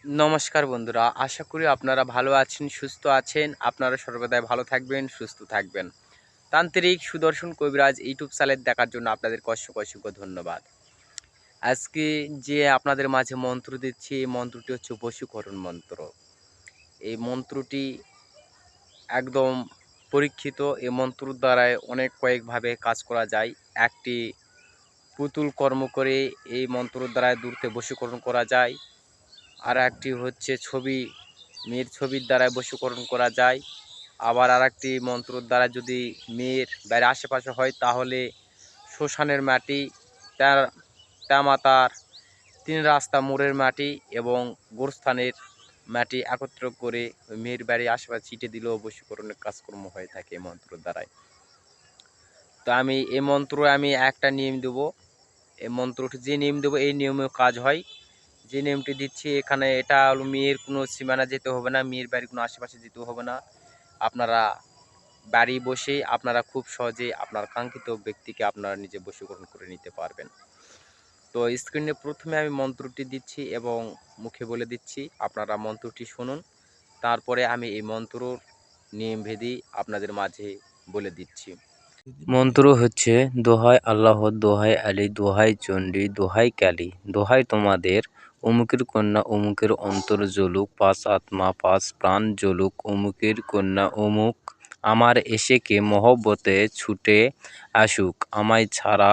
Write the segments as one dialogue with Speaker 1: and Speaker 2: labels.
Speaker 1: নমস্কার বন্ধুরা, আশা করি আপনারা ভালো আছেন, সুস্থ আছেন। আপনারা সর্বদাই ভালো থাকবেন, সুস্থ থাকবেন। তান্ত্রিক সুদর্শন কবিরাজ ইউটিউব চ্যানেল দেখার জন্য আপনাদেরকে অসংখ্য অসংখ্য ধন্যবাদ। আজকে যে আপনাদের মাঝে মন্ত্র দিচ্ছি, এই মন্ত্রটি হচ্ছে বশীকরণ মন্ত্র। এই মন্ত্রটি একদম পরীক্ষিত। এই মন্ত্রর দ্বারায় অনেক কয়েকভাবে কাজ করা যায়। একটি পুতুল কর্ম করে এই মন্ত্রর দ্বারায় দূরতে বশীকরণ করা যায়। আর একটি হচ্ছে মেয়ের ছবির দ্বারা বশীকরণ করা যায়। আবার আরেকটি মন্ত্রর দ্বারা যদি মেয়ের বাড়ির আশেপাশে হয়, তাহলে শ্মশানের মাটি, তার মাতার ৩ রাস্তা মোড়ের মাটি এবং গোরস্থানের মাটি একত্র করে ওই মেয়ের বাড়ির আশেপাশে ছিটে দিলেও বশীকরণের কাজকর্ম হয়ে থাকে এই মন্ত্রর দ্বারাই। তো আমি একটা নিয়ম দেবো। এই মন্ত্রটি যে নিয়ম দেবো, এই নিয়মেও কাজ হয়। যে নিয়মটি দিচ্ছি এখানে, এটা হলো মেয়ের কোনো সীমানা যেতে হবে না, মেয়ের বাড়ির কোনো আশেপাশে যেতে হবে না। আপনারা বাড়ি বসেই আপনারা খুব সহজে আপনার কাঙ্ক্ষিত ব্যক্তিকে আপনারা নিজে বশীকরণ করে নিতে পারবেন। তো স্ক্রিনে প্রথমে আমি মন্ত্রটি দিচ্ছি এবং মুখে বলে দিচ্ছি, আপনারা মন্ত্রটি শুনুন। তারপরে আমি এই মন্ত্রর নিয়মভেদী আপনাদের মাঝে বলে দিচ্ছি। মন্ত্র হচ্ছে, দোহাই আল্লাহ, দোহাই আলী, দোহাই চণ্ডী, দোহাই কালী, দোহাই তোমাদের, অমুকের কন্যা অমুকের অন্তর জ্বলুক, ৫ আত্মা ৫ প্রাণ জ্বলুক, অমুকের কন্যা অমুক আমার এসেকে মহব্বতে ছুটে আসুক, আমায় ছাড়া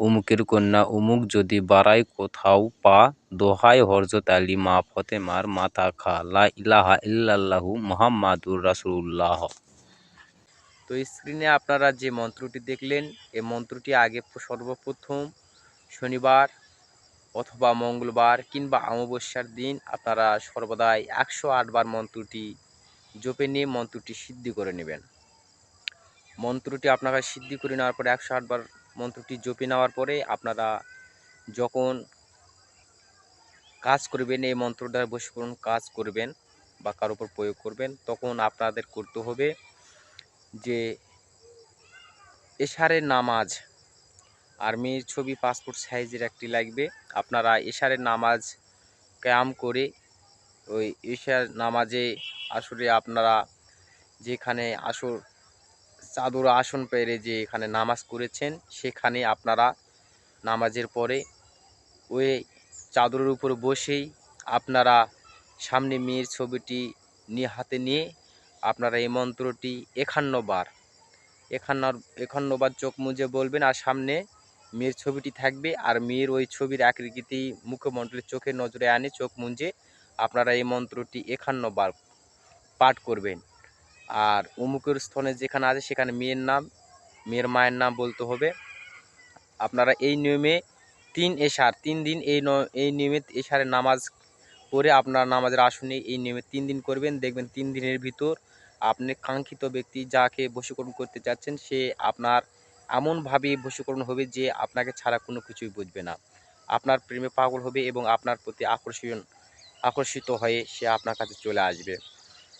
Speaker 1: অমুকের কন্যা অমুক যদি বাড়ায় কোথাও পা, দোহাই হযরত আলী মা ফতেমার মাথা খা, লা ইলাহা ইল্লাল্লাহু মুহাম্মাদুর রাসূলুল্লাহ। তো স্ক্রিনে আপনারা যে মন্ত্রটি দেখলেন, এই মন্ত্রটি আগে সর্বপ্রথম শনিবার অথবা মঙ্গলবার কিংবা অমাবস্যার দিন আপনারা সর্বদাই ১০৮ বার মন্ত্রটি জপে নিয়ে মন্ত্রটি সিদ্ধি করে নেবেন। মন্ত্রটি আপনারা সিদ্ধি করে নেওয়ার পরে ১০৮ বার মন্ত্রটি জপে নেওয়ার পরে আপনারা যখন কাজ করবেন, এই মন্ত্র দ্বারা বশীকরণ কাজ করবেন বা কারোর উপর প্রয়োগ করবেন, তখন আপনাদের করতে হবে যে এশারের নামাজ আর মেয়ের ছবি পাসপোর্ট সাইজের একটি লাগবে। আপনারা এশারের নামাজ ক্যাম করে ওই এশার নামাজে আসরে আপনারা যেখানে চাদর আসন পেরে যে এখানে নামাজ করেছেন, সেখানে আপনারা নামাজের পরে ওই চাদরের উপর বসেই আপনারা সামনে মেয়ের ছবিটি হাতে নিয়ে আপনারা এই মন্ত্রটি ৫১ বার ৫১ বার চোখ মুজে বলবেন। আর সামনে মেয়ের ছবিটি থাকবে, আর মেয়ের ওই ছবির আকৃতি মুখমণ্ডলে চোখের নজরে আনে চোখ মুজে আপনারা এই মন্ত্রটি ৫১ বার পাঠ করবেন। আর অমুকের স্থনে যেখানে আছে সেখানে মেয়ের নাম, মেয়ের মায়ের নাম বলতে হবে। আপনারা এই নিয়মে ৩ দিন এই নিয়মে এশারের নামাজ পড়ে আপনার নামাজের আসনে এই নিয়মে ৩ দিন করবেন। দেখবেন ৩ দিনের ভিতর আপনি কাঙ্ক্ষিত ব্যক্তি যাকে বশীকরণ করতে চাচ্ছেন, সে আপনার এমনভাবে বশীকরণ হবে যে আপনাকে ছাড়া কোনো কিছুই বুঝবে না। আপনার প্রেমে পাগল হবে এবং আপনার প্রতি আকর্ষিত হয়ে সে আপনার কাছে চলে আসবে।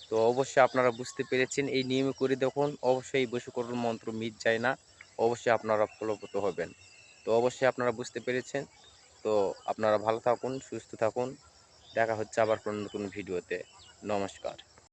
Speaker 1: তো অবশ্যই আপনারা বুঝতে পেরেছেন, এই নিয়মে করে দেখুন, অবশ্যই বশীকরণ মন্ত্র মিট যায় না, অবশ্যই আপনারা ফলপ্রদ হবেন। তো অবশ্যই আপনারা বুঝতে পেরেছেন। তো আপনারা ভালো থাকুন, সুস্থ থাকুন। দেখা হচ্ছে আবার কোনো নতুন ভিডিওতে। নমস্কার।